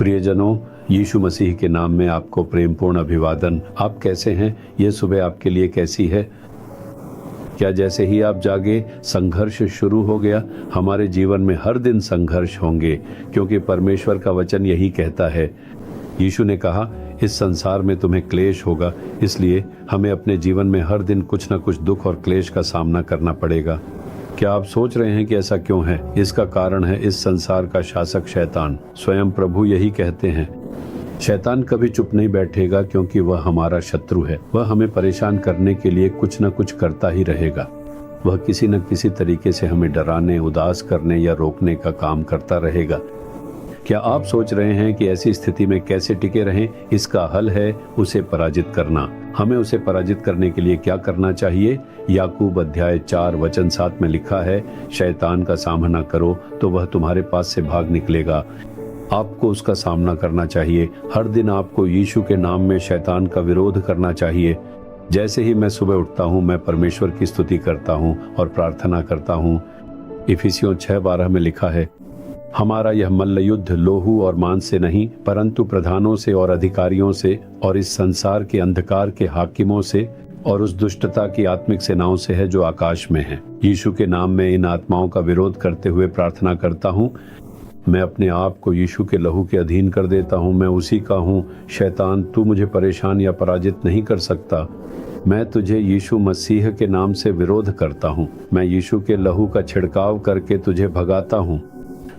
प्रियजनों, यीशु मसीह के नाम में आपको प्रेमपूर्ण अभिवादन। आप कैसे हैं? ये सुबह आपके लिए कैसी है? क्या जैसे ही आप जागे संघर्ष शुरू हो गया? हमारे जीवन में हर दिन संघर्ष होंगे, क्योंकि परमेश्वर का वचन यही कहता है। यीशु ने कहा, इस संसार में तुम्हें क्लेश होगा, इसलिए हमें अपने जीवन में हर दिन कुछ न कुछ दुख और क्लेश का सामना करना पड़ेगा। क्या आप सोच रहे हैं कि ऐसा क्यों है? इसका कारण है इस संसार का शासक शैतान। स्वयं प्रभु यही कहते हैं, शैतान कभी चुप नहीं बैठेगा, क्योंकि वह हमारा शत्रु है। वह हमें परेशान करने के लिए कुछ न कुछ करता ही रहेगा। वह किसी न किसी तरीके से हमें डराने, उदास करने या रोकने का काम करता रहेगा। क्या आप सोच रहे हैं कि ऐसी स्थिति में कैसे टिके रहें? इसका हल है उसे पराजित करना। हमें उसे पराजित करने के लिए क्या करना चाहिए? याकूब अध्याय 4 वचन 7 में लिखा है, शैतान का सामना करो तो वह तुम्हारे पास से भाग निकलेगा। आपको उसका सामना करना चाहिए। हर दिन आपको यीशु के नाम में शैतान का विरोध करना चाहिए। जैसे ही मैं सुबह उठता हूँ, मैं परमेश्वर की स्तुति करता हूँ और प्रार्थना करता हूँ। इफिसियों 6:12 में लिखा है, हमारा यह मल्ल युद्ध लोहू और मांस से नहीं, परंतु प्रधानों से और अधिकारियों से और इस संसार के अंधकार के हाकिमों से और उस दुष्टता की आत्मिक सेनाओं से है जो आकाश में है। यीशु के नाम में इन आत्माओं का विरोध करते हुए प्रार्थना करता हूँ। मैं अपने आप को यीशु के लहू के अधीन कर देता हूँ। मैं उसी का हूँ। शैतान, तू मुझे परेशान या पराजित नहीं कर सकता। मैं तुझे यीशु मसीह के नाम से विरोध करता हूँ। मैं यीशु के लहू का छिड़काव करके तुझे भगाता हूँ।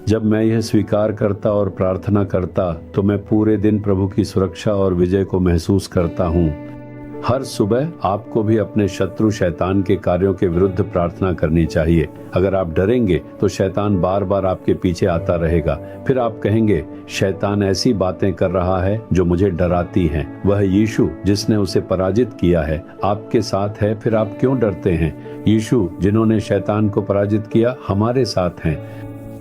जब मैं यह स्वीकार करता और प्रार्थना करता, तो मैं पूरे दिन प्रभु की सुरक्षा और विजय को महसूस करता हूँ। हर सुबह आपको भी अपने शत्रु शैतान के कार्यों के विरुद्ध प्रार्थना करनी चाहिए। अगर आप डरेंगे तो शैतान बार बार आपके पीछे आता रहेगा। फिर आप कहेंगे, शैतान ऐसी बातें कर रहा है जो मुझे डराती हैं। वह यीशु जिसने उसे पराजित किया है आपके साथ है, फिर आप क्यों डरते हैं? यीशु जिन्होंने शैतान को पराजित किया हमारे साथ हैं।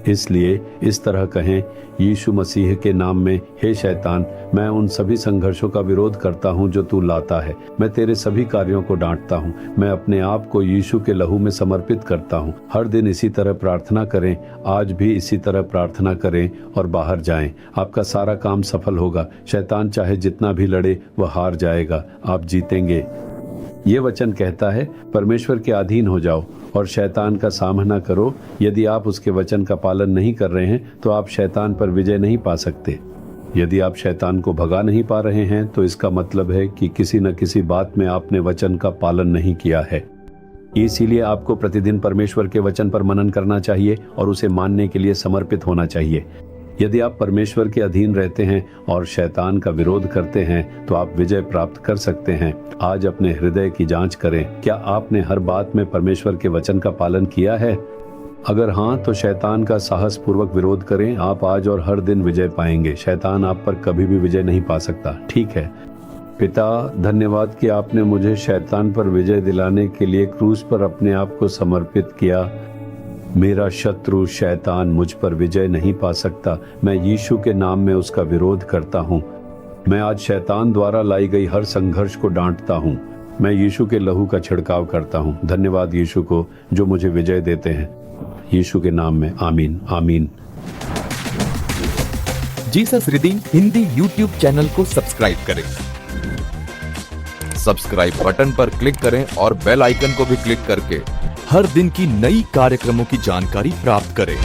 इसलिए इस तरह कहें, यीशु मसीह के नाम में, हे शैतान, मैं उन सभी संघर्षों का विरोध करता हूं जो तू लाता है। मैं तेरे सभी कार्यों को डांटता हूं। मैं अपने आप को यीशु के लहू में समर्पित करता हूं। हर दिन इसी तरह प्रार्थना करें। आज भी इसी तरह प्रार्थना करें और बाहर जाएं। आपका सारा काम सफल होगा। शैतान चाहे जितना भी लड़े, वह हार जाएगा। आप जीतेंगे। ये वचन कहता है, परमेश्वर के अधीन हो जाओ और शैतान का सामना करो। यदि आप उसके वचन का पालन नहीं कर रहे हैं तो आप शैतान पर विजय नहीं पा सकते। यदि आप शैतान को भगा नहीं पा रहे हैं तो इसका मतलब है कि किसी न किसी बात में आपने वचन का पालन नहीं किया है। इसीलिए आपको प्रतिदिन परमेश्वर के वचन पर मनन करना चाहिए और उसे मानने के लिए समर्पित होना चाहिए। यदि आप परमेश्वर के अधीन रहते हैं और शैतान का विरोध करते हैं तो आप विजय प्राप्त कर सकते हैं। आज अपने हृदय की जांच करें। क्या आपने हर बात में परमेश्वर के वचन का पालन किया है? अगर हाँ, तो शैतान का साहस पूर्वक विरोध करें। आप आज और हर दिन विजय पाएंगे। शैतान आप पर कभी भी विजय नहीं पा सकता। ठीक है पिता, धन्यवाद कि आपने मुझे शैतान पर विजय दिलाने के लिए क्रूस पर अपने आप को समर्पित किया। मेरा शत्रु शैतान मुझ पर विजय नहीं पा सकता। मैं यीशु के नाम में उसका विरोध करता हूँ। मैं आज शैतान द्वारा लाई गई हर संघर्ष को डांटता हूँ। मैं यीशु के लहू का छिड़काव करता हूँ। धन्यवाद यीशु को जो मुझे विजय देते हैं। यीशु के नाम में आमीन आमीन। Jesus redeem Hindi YouTube channel को सब्सक्राइब करें। सब्सक्राइब बटन पर क्लिक करें और बेल आइकन को भी क्लिक करके हर दिन की नई कार्यक्रमों की जानकारी प्राप्त करें।